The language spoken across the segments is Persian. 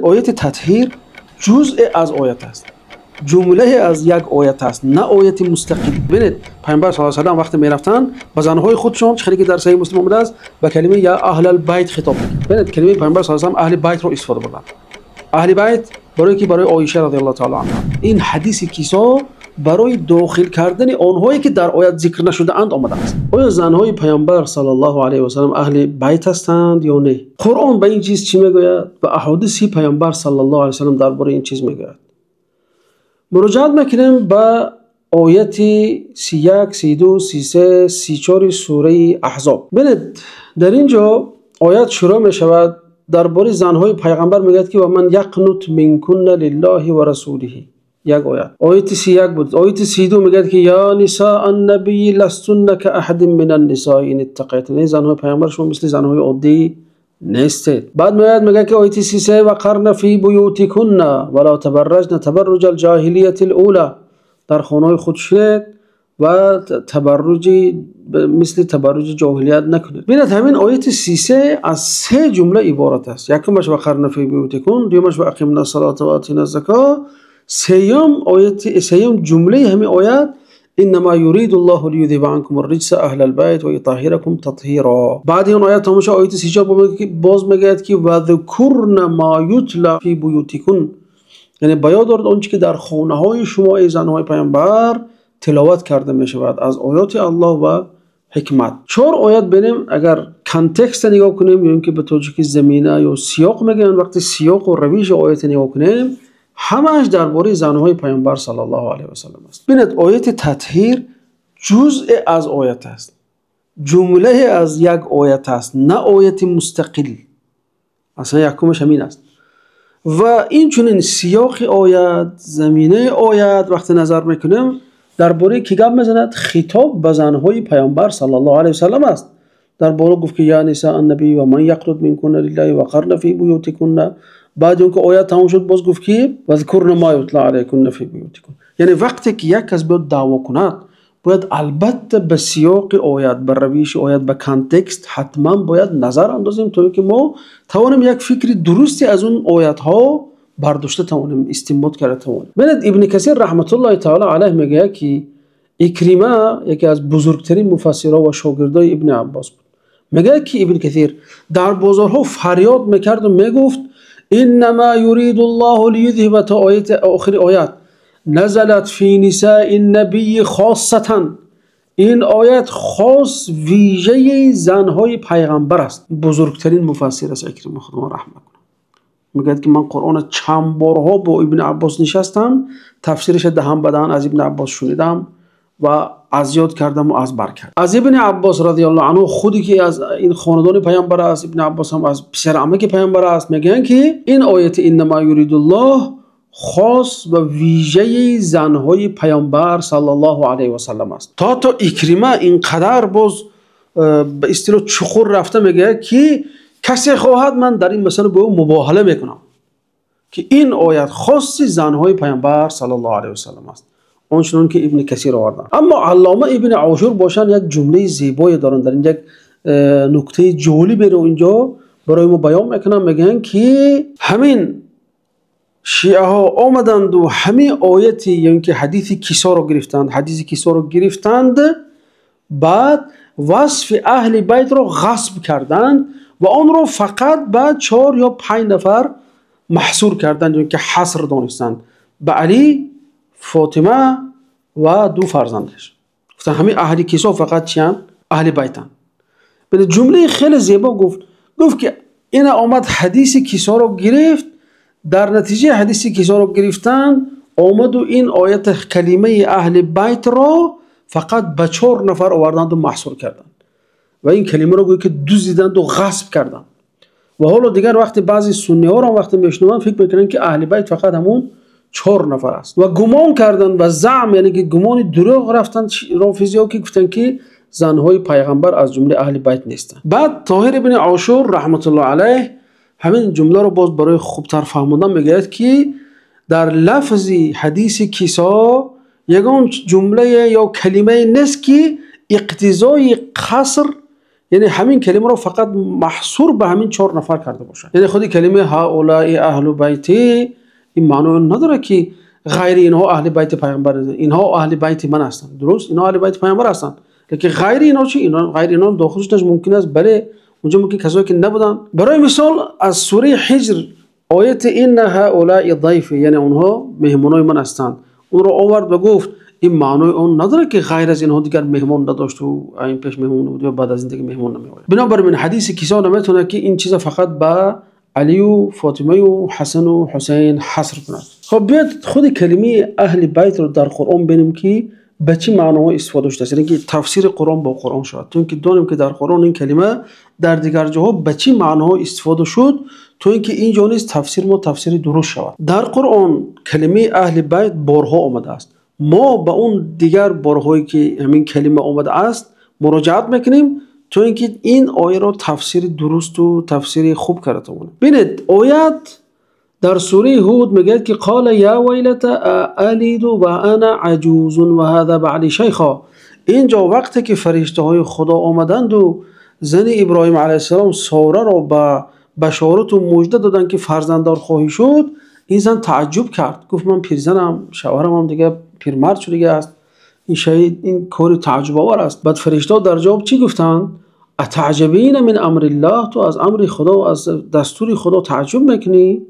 آیت تطهیر جزء از آیت است، جمله از یک آیت است، نه آیت مستقل. ببینید پیامبر صلی الله علیه و آله وقتی میرفتن با زنهای خودشون چه که در صحیح مسلم اومده است با کلمه یا اهل البیت خطاب می‌کردند. ببینید کلمه پیامبر صلی الله علیه و آله اهل بیت رو استفاده بردن. اهل بیت برای عایشه رضی الله تعالی عنها. این حدیث کیسا برای داخل کردن آنهایی که در آیت ذکر نشده اند آمده است. آیا زنهای پیامبر صلی الله علیه و سلم اهل بیت هستند یا نه؟ قرآن به این چیز چی میگوید و احادیث پیامبر صلی الله علیه و سلم درباره این چیز میگوید؟ مراجعه میکنیم به آیت 31 32 33 34 سوره احزاب. ببینید در اینجا آیت شروع می شود درباره زنهای پیغمبر میگوید که و من یقنت منکن لله و رسوله. یک آیت 31 بود. آیت 32 میگه که یا نساء النبی لستن کاحد من النساء ان اتقیتن. زنهای پیامبر شما مثل زنهای عادی نیستید. بعد میگه که آیت 33 و قرن فی بیوتکن ولا تبرجن تبرج الجاهلیه الاولى. در خانه‌های خود شید و تبرج مثل تبرج جاهلیت نکنید. ببینید همین آیت 33 از سه جمله عبارت است. یکمش و قرن فی بیوتکن، دومش و اقیمنا الصلاة و آتینا الزکاة، سیوم جمله همین آیت انما یرید الله لیذهب عنکم الرجس اهل البیت و یطهرکم تطهیرا. بعد این آیت همش آیت 34 باز میگه که و ذکرن ما یتلی فی بیوتکن، یعنی بیان دارد آنچه که در خانه های شما ای زنهای پیامبر تلاوت کرده می شود از آیات الله و حکمت. 4 آیات ببینیم اگر کانتکست نگاه کنیم یا اینکه به توجه که زمینه یا سیاق میگن، وقتی سیاق و روش آیات نگاه کنیم همش درباره زنهای پیامبر صلی الله علیه و سلم است. ببینید آیت تطهیر جزء از آیت است، جمله از یک آیت است، نه آیت مستقل. اصلا یکمش همین است. و این چنین سیاق آیت، زمینه آیت وقتی نظر میکنیم درباره کی گپ میزند؟ خطاب به زنهای پیامبر صلی الله علیه و سلم است. درباره گفت که یا نساء النبی و من یقنت منکن لله و قرن فی بیوتکن. بعد اون که آیات تمام شد باز گفت که وذکرن ما یتلی علیکن فی بیوتکن. یعنی وقتی که یک کس بیاد دعوا کند باید البته به سیاق آیات، به روش آیات، به کانتکست حتما باید نظر اندازیم تا اینکه ما توانیم یک فکری درستی از اون آیات ها برداشته توانیم استنباط کرده توانیم. ببینید ابن کثیر رحمت الله تعالی علیه میگه که اکرمه یکی از بزرگترین مفسرها و شاگردای ابن عباس بود. میگه که ابن کثیر در بازارها فریاد میکرد و میگفت انما یرید الله لیذهب، تا آیت آخر آیات نزلت فی نساء النبی خاصتا. این آیت خاص ویژه زنهای پیغمبر است. بزرگترین مفسر است اکرمه، خدا رحمت کنه. میگه که من قرآن چند بارها با ابن عباس نشستم تفسیرش دهن به دهن از ابن عباس شنیدم و از یاد کردم و از بر کردم. از ابن عباس رضی الله عنه خودی که از این خاندان پیامبر است، ابن عباس هم از پسر عمه که پیامبر است، میگن که این آیت انما یرید الله خاص و ویژه زنهای پیامبر صلی الله علیه و سلم است. تا اکرمه اینقدر باز به اصطلاح چخور رفته میگه که کسی خواهد من در این مسئله با او مباهله میکنم که این آیت خاص زنهای پیامبر صلی الله علیه و سلم است، آنچنان که ابن کثیر آوردن. اما علامه ابن عاشور باشن یک جمله زیبایی دارن در این یک نکته جالبی رو اینجا برای ما بیان میکنن. میگن که همین شیعه ها آمدند و همین آیتی یعنی که حدیث کیسا رو گرفتند، بعد وصف اهل بیت رو غصب کردند و آن رو فقط به 4 یا 5 نفر محصور کردند، یعنی که حصر دانستند به علی، فاطمه و 2 فرزندش. گفتن همین اهل کیسا فقط چیان؟ اهل بیتن. به جمله خیلی زیبا گفت که این آمد حدیث کیسا رو گرفت، در نتیجه حدیث کیسا رو گرفتن آمد و این آیت کلمه اهل بیت را فقط به 4 نفر آوردند و محصور کردند و این کلمه رو گویا که دزدیدند و غصب کردند. و حالا دیگر وقتی بعضی سنی ها را وقتی میشنوند فکر میکنن که اهل بیت فقط همون 4 نفر است و گمان کردن و زعم، یعنی که گمان دروغ رفتن رافضی ها که گفتن که زنهای پیغمبر از جمله اهل بیت نیستند. بعد طاهر ابن عاشور رحمت الله علیه همین جمله رو باز برای خوبتر فهموندن میگه که در لفظ حدیث کیسا یگان جمله یا کلمه نیست که اقتضای قصر یعنی همین کلمه رو فقط محصور به همین 4 نفر کرده باشد. یعنی خودی کلمه هؤلاء اهل بیتی این معنی نداره که غیر اینها اهل بیت پیامبر، اینها اهل بیت من هستند. درست، اینها اهل بیت پیامبر هستند، لیکن غیر اینها چی؟ اینا غیر اینا داخلش ممکن است بله اونجا ممکن کسایی که نبودن. برای مثال از سوره حجر آیت ان هؤلاء ضیف، یعنی اونها مهمانای من هستند، اون رو آورد و گفت این معنی اون نداره که غیر از اینها دیگر مهمان نداشت و این پیش مهمان بود و بعد از این دیگه مهمان نمیآید. بنابراین حدیث کسا نمیتونه که این چیزا فقط با علی و فاطمه و حسن و حسین حصر کند. خب بیاد خود کلمه اهل بیت رو در قرآن ببینیم که به چه معناها استفاده شده است، یعنی که تفسیر قرآن با قرآن شد. چون که دونیم که در قرآن این کلمه در دیگر جاها به چه معناها استفاده شد، تو اینکه اینجا نیست تفسیر ما تفسیر درست شود. در قرآن کلمه اهل بیت بارها آمده است. ما با اون دیگر بارهایی که همین کلمه آمده است مراجعت میکنیم تو اینکه این آیه را تفسیر درست و تفسیر خوب کرده اونه. ببینید آیت در سوره هود میگه که قال یا ویلتا الید و انا عجوز و هذا بعلی شیخا. اینجا وقتی که فرشته های خدا آمدند و زن ابراهیم علیه السلام ساره را به بشارت و مژده دادن که فرزنددار خواهی شد، این زن تعجب کرد، گفت من پیرزنم، شوهرم هم دیگه پیرمرد شده است، این شهید این کار تعجب آور است. بعد فرشته در جواب چی گفتند؟ اتعجبین من امر الله، تو از امر خدا و از دستور خدا تعجب میکنی؟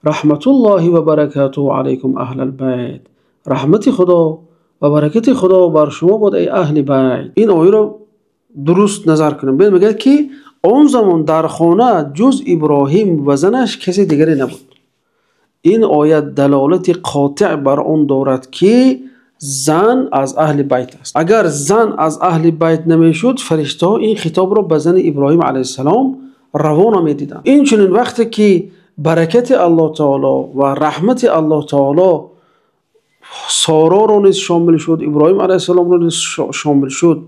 رحمت الله و برکاته علیکم اهل البیت، رحمت خدا و برکت خدا بر شما بود ای اهل بیت. این آیه رو درست نظر کنیم. ببین میگه که اون زمان در خانه جز ابراهیم و زنش کسی دیگری نبود. این آیت دلالت قاطع بر اون دارد که زن از اهل بیت است. اگر زن از اهل بیت نمیشد فرشته ها این خطاب را به زن ابراهیم علیه السلام روا نمیدیدند. این چنین وقتی که برکت الله تعالی و رحمت الله تعالی سارا را نیز شامل شد، ابراهیم علیه السلام را نیز شامل شد.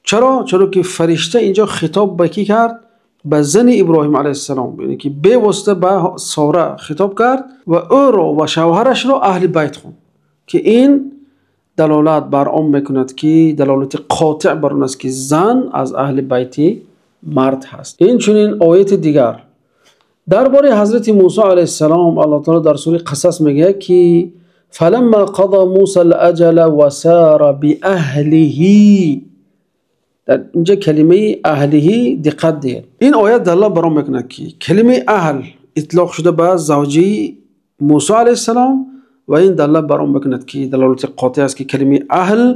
چرا که فرشته اینجا خطاب به کی کرد؟ به زن ابراهیم علیه السلام، یعنی که به واسطه به ساره خطاب کرد و او را و شوهرش را اهل بیت خوند، که این دلالت بر آن میکند که دلالت قاطع بر آن است که زن از اهل بیت مرد هست. این چنین آیت دیگر درباره حضرت موسی علیه السلام الله تعالی در سوره قصص میگه که فلما قضى موسی الاجل وسار باهله. در اینجا کلمه اهله دقت دید. این آیت دلالت بر آن میکند که کلمه اهل اطلاق شده به زوجی موسی علیه السلام و این دلالت بر آن میکند که دلالت قاطع است که کلمه اهل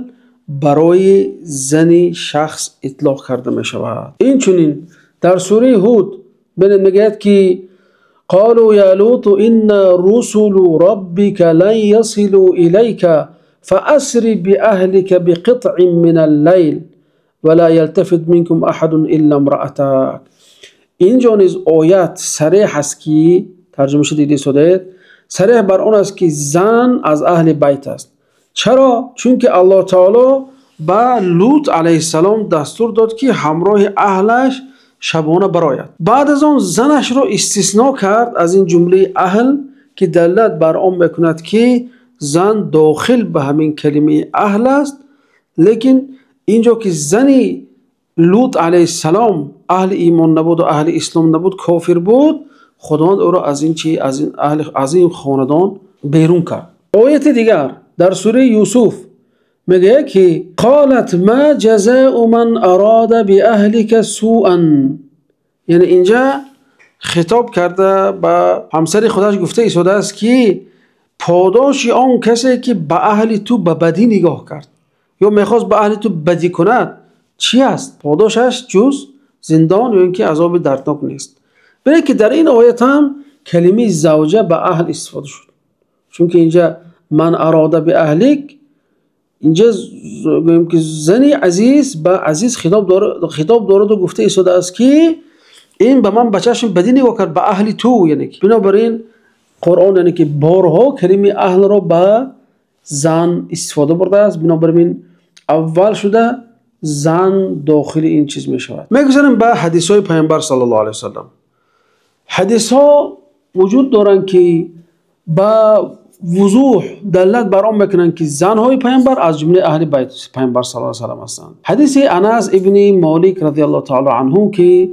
برای زن شخص اطلاق کرده می شود. این چنین در سوره هود میگه که قالوا یا لوط ان رسل ربك لن يصلوا اليك فاسر باهلك بقطع من الليل ولا يلتفت منكم احد الا امرأتك. اینجا نیز آیت صریح است که ترجمه شده دیده شده، صریح بر آن است که زن از اهل بیت است. چرا؟ چون که الله تعالی با لوط علیه السلام دستور داد که همراه اهلش شبانه براید. بعد از آن زنش را استثناء کرد از این جمله اهل که دلالت بر آن میکند که زن داخل به همین کلمه اهل است. لیکن اینجا که زنی لوط علیه السلام اهل ایمان نبود و اهل اسلام نبود، کافر بود، خداوند او را از این خاندان بیرون کرد. آیت دیگر در سوره یوسف میگه که قالت ما جزاء من اراد باهلك سوءا. یعنی اینجا خطاب کرده به همسر خودش گفته ایستاده است که پاداش آن کسی که به اهل تو به بدی نگاه کرد یا میخواست به اهل تو بدی کند چی است؟ پاداشش جز زندان یا اینکه عذاب دردناک نیست. برای که در این آیت هم کلمه زوجه به اهل استفاده شد، چون که اینجا من اراده به اهلک، اینجا گویم که زنی عزیز به عزیز خطاب دارد و گفته ایستاده است که این به من بچه‌شون بدی نگاه کرد به اهل تو. یعنی که بنابراین قرآن یعنی که بارها کلمه اهل را به زن استفاده برده است، بنابراین اول شده زن داخل این چیز می شود. میگذاریم به حدیث های پیامبر صلی الله علیه وسلم. حدیث ها وجود دارند که با وضوح دلت بر آن میکنند که زنهای پیامبر از جمله اهل بیت پیامبر صلی الله علیه و سلم هستند. حدیث انس ابن مالک رضی الله تعالی عنه که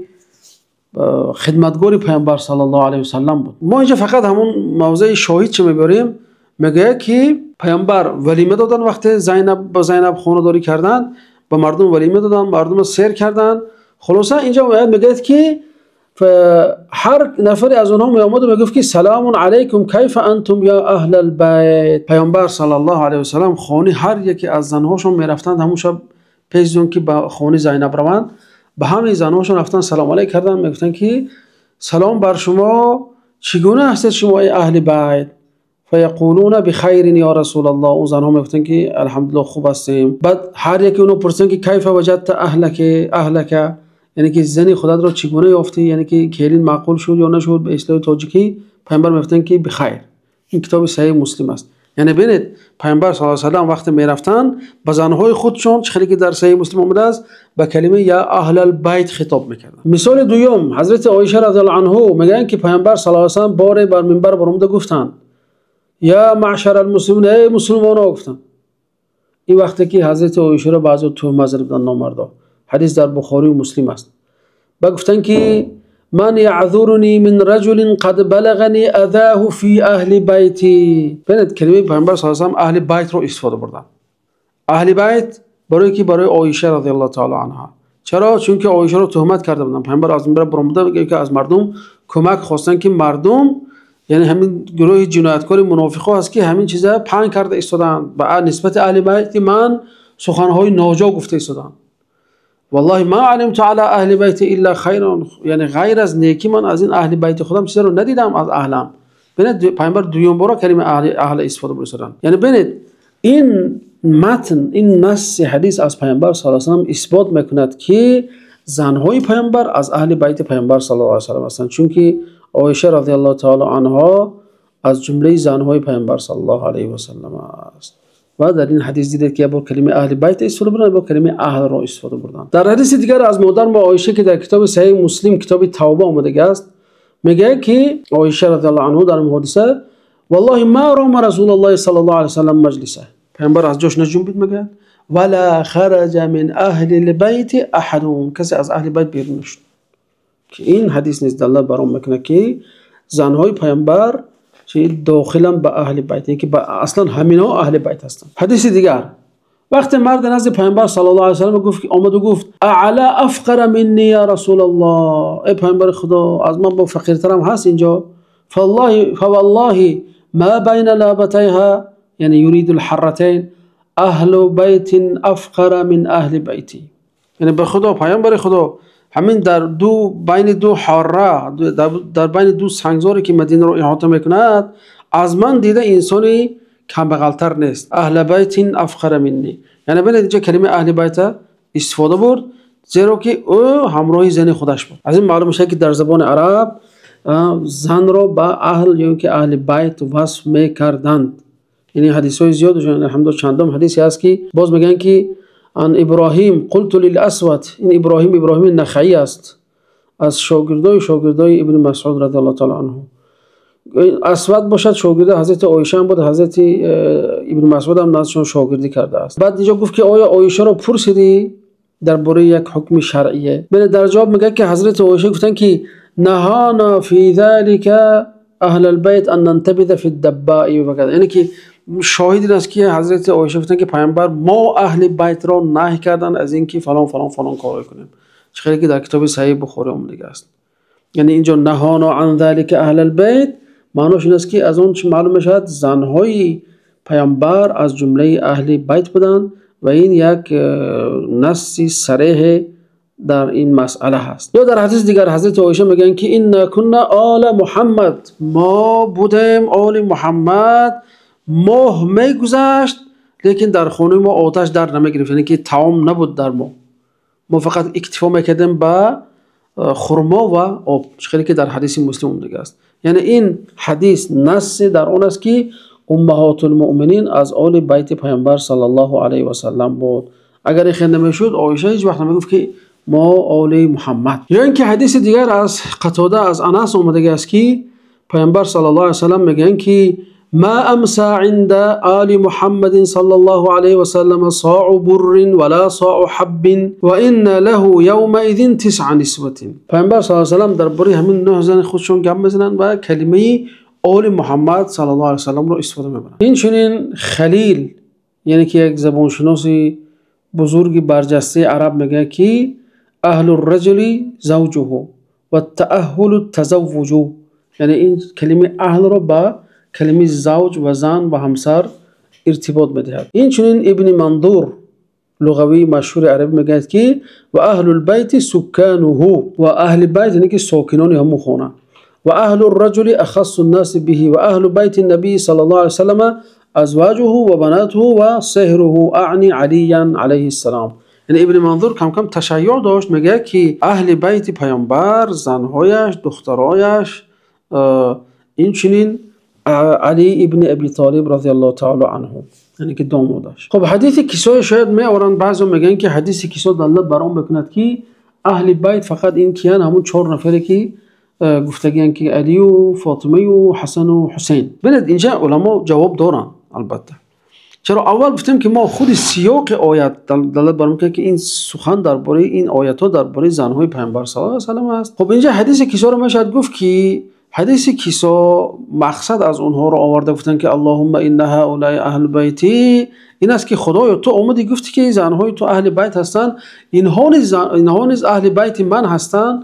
خدمتگار پیامبر صلی الله علیه و سلم بود. ما اینجا فقط همون موضع شاهد چه میبریم، میگه که پیامبر ولیمه دادن وقتی با زینب خانه‌داری کردن، با مردم ولیمه دادن، مردم سیر کردن. خلاصه اینجا میگه که هر نفری از اونها میامد و میگفت که سلام علیکم کیف انتم یا اهل البیت. پیامبر صلی الله علیه و سلم خانه هر یکی از زنهاشون میرفتند، همون شب پیش که با خانه زینب روند، به همه زنهاشون رفتن سلام علیک کردن، میگفتن که سلام بر شما، چگونه هستید شما ای اهل بیت؟ فیقولون بخیر یا رسول الله. اون زنها میگفتن که الحمدلله خوب هستیم. بعد هر یکی اونو پرسیدن که کیف وجدت اهلک، یعنی که زنی خودت را چگونه یافتی، یعنی که کلین معقول شد یا نشد به اصطلاح تاجیکی. پیامبر میگفتن که بخیر. این کتاب صحیح مسلم است. یعنی ببینید پیامبر صلی الله علیه و سلم وقتی میرفتن با زنهای خودشون، چخیلی که در صحیح مسلم آمده است، با کلمه یا اهل البیت خطاب میکردن. مثال دوم حضرت عایشه رضی الله عنها میگن که پیامبر صلی الله علیه و سلم بار بر منبر برآمده گفتن یا معشر المسلمین، ای مسلمانان گفتن. این وقتی که حضرت عایشه را بعضی تهمت زدن نامردا. حدیث در بخاری و مسلم است. با گفتن که من یعذرنی من رجل قد بلغنی اذاه فی اهل بیتی. ببینید کلمه پیامبر صلی الله علیه و سلم اهل بیت رو استفاده بردن. اهل بیت برای عایشه رضی الله تعالی عنها. چرا؟ چون که عایشه رو تهمت کرده بودن. پیامبر از منبر برآمده میگه که از مردم کمک خواستن که مردم، یعنی همین گروه جنایتکار منافقا هست که همین چیزا پنهان کرده ایستادن، با نسبت اهل بیت من سخنهای ناجا گفته ایستادن. والله ما علمت علی اهل بیت الا خیرا، یعنی غیر از نیکی من از این اهل بیت خودم چیزا رو ندیدم از اهلم. ببینید پیامبر دوم بار کلمه اهل استفاده بردن. یعنی ببینید این متن، این نص حدیث از پیامبر صلی الله علیه و سلم اثبات میکند که زنهای پیامبر از اهل بیت پیامبر صلی الله علیه و سلم هستند، چون که عایشه رضی الله تعالی عنها از جمله زنهای پیامبر صلی الله علیه و سلم است. و در این حدیث دیدید که با کلمه اهل بیت استفاده بردن، با کلمه اهل را استفاده بردن. در حدیث دیگر از مادر با عایشه که در کتاب صحیح مسلم کتاب توبه آمده است، میگه که عایشه رضی الله عنها در این حادثه والله ما رام رسول الله صلی الله علیه و سلم مجلسه. پیامبر از جاش نجنبید، میگه ولا خرج من اهل البیت احد، کسی از اهل بیت بیرون نشد. که این حدیث نیز دلالت بر آن میکنه که زنهای پیامبر داخلا به اهل بیت، یعنی که اصلا همینا اهل بیت هستند. حدیث دیگر وقتی مرد نزد پیامبر صلی الله علیه و سلم گفت، آمد و گفت اعلا افقر منی یا رسول الله، ای پیامبر خدا از من با فقیرترم هست اینجا. فوالله ما بین لابتیها، یعنی یرید الحرتین، اهل بیت افقر من اهل بیتی. یعنی به خدا پیامبر خدا همین در بین دو حاره، در بین دو سنگزاری که مدینه رو احاطه میکند، از من دیده انسانی کم بغلتر نیست. اهل بیت افقر منی، یعنی ببینید اینجا کلمه اهل بیت استفاده برد، زیرا که او همراه زن خودش بود. از این معلوم میشه که در زبان عرب زن را با اهل یا که اهل بیت وصف میکردند. یعنی حدیث های زیاد و الحمدلله چندم حدیثی هست که باز میگن که ان ابراهیم قلت للاسود، این ابراهیم نخعی است، از شاگردای ابن مسعود رضی الله تعالی عنه. اسود باشد شاگرد حضرت عایشه بود، حضرت ابن مسعود هم نزدشون شاگردی کرده است. بعد اینجا گفت که آیا عایشه را پرسیدی درباره یک حکم شرعیه؟ بله در جواب میگه که حضرت عایشه گفتن که نهانا فی ذلک اهل البیت ان ننتبذ فی الدباء، یعنی که شاهدی است که حضرت عایشه گفتن که پیامبر ما اهل بیت را نهی کردن از اینکه فلان فلان فلان کار کنیم، چه که در کتاب صحیح بخاری اومده است. یعنی اینجا نهانا عن ذلک اهل البیت معنیش این است که از اون چه معلوم میشد زنهای پیامبر از جمله اهل بیت بودند و این یک نصی صریح در این مسئله هست. یا در حدیث دیگر حضرت عایشه میگن که این کنا آل محمد، ما بودیم آل محمد، ماه میگذشت لیکن در خانه ما آتش در نمیگرفت، یعنی که طعام نبود در ما فقط اکتفا میکردیم با خرما و آب، چیزی که در حدیث مسلم اومده است. یعنی این حدیث نص در اون است که امهات المؤمنین از آل بیت پیامبر صلی الله علیه و سلم بود. اگر این خنده میشد عایشه هیچ وقت نمیگفت که ما آل محمد. یا اینکه حدیث دیگر از قتاده از انس اومده است که پیامبر صلی الله علیه و سلم میگن که ما امسى عند آل محمد صلى الله عليه وسلم صاع بر ولا صاع حب وان له يومئذ 9 نسوة. پیامبر صلی الله علیه و سلم درباره همین 9 زن خودشون گپ میزنن و کلمه آل محمد صلی الله علیه و سلم رو استفاده میبرن. این چنین خلیل، یعنی که یک زبانشناسی بزرگی برجسته عرب میگه که اهل الرجل زوجه و التأهل التزوج، یعنی این کلمه اهل رو با کلمه زوج و زن و همسر ارتباط میدهد. این چنین ابن منظور لغوی مشهور عربی میگه که و اهل البیت سکانه، و اهل بیت یعنی که ساکنان همون خانه، و اهل الرجل اخص الناس به و اهل بیت النبی صلی الله علیه وسلم ازواجه و بناته و صهره اعنی علیا علیه السلام. یعنی ابن منظور کم کم تشیع داشت، میگه که اهل بیت پیامبر، زنهایش، دخترایش، این چنین علی ابن ابی طالب رضی الله تعالی عنه، یعنی که دامادش. خب حدیث کسا شاید میآورن، بعضی میگن که حدیث کسا دلالت بر آن میکند که اهل بیت فقط این کیان، همون 4 نفری که گفتگیان که علی و فاطمه و حسن و حسین. ببینید اینجا علما جواب دارن البته. چرا؟ اول گفتیم که ما خود سیاق آیت دلالت بر میکنه که این سخن درباره این آیات ها درباره زنهای پیامبر صلی الله علیه و سلم است. خب اینجا حدیث کسا رو میشد گفت که حدیث کسا مقصد از اونها رو آورده، گفتن که اللهم ان هؤلاء اهل بیتی، این است که خدایا تو اومدی گفتی که زنهای تو اهل بیت هستن، اینها نیز اهل بیت من هستن.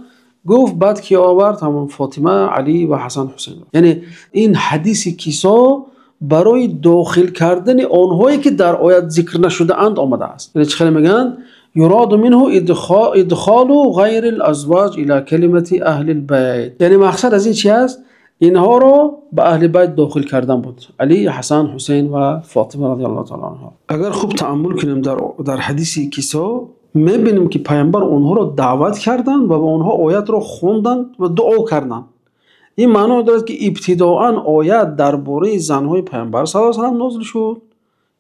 گفت بعد که آورد همون فاطمه، علی و حسن حسین. یعنی این حدیث کسا برای داخل کردن آنهایی که در آیت ذکر نشده اند آمده است. یعنی چه میگن؟ یراد منه ادخال غیر الازواج الى کلمه اهل البیت، یعنی مقصد از این چی است؟ اینها رو به اهل بیت داخل کردن بود، علی، حسن، حسین و فاطمه رضی الله تعالی عنها. اگر خوب تأمل کنیم در حدیث کسا، میبینیم که پیامبر اونها رو دعوت کردن و به اونها آیت رو خوندن و دعا کردن. این معنی دارد که ابتداءً آیت درباره زنهای پیامبر صلی الله علیه و سلم نازل شد،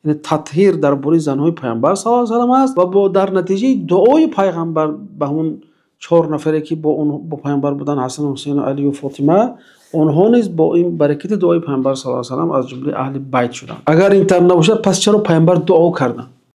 یعنی تطهیر درباره زنهای پیامبر صلی الله علیه و سلم است، و با در نتیجه دعای پیغمبر به همون 4 نفری که با پیامبر بودن، حسن، حسین و علی و فاطمه، اونها نیز با این برکت دعای پیامبر صلی الله علیه و سلم از جمله اهل بیت شدند. اگر این طور نباشد پس چرا پیامبر دعا کردند؟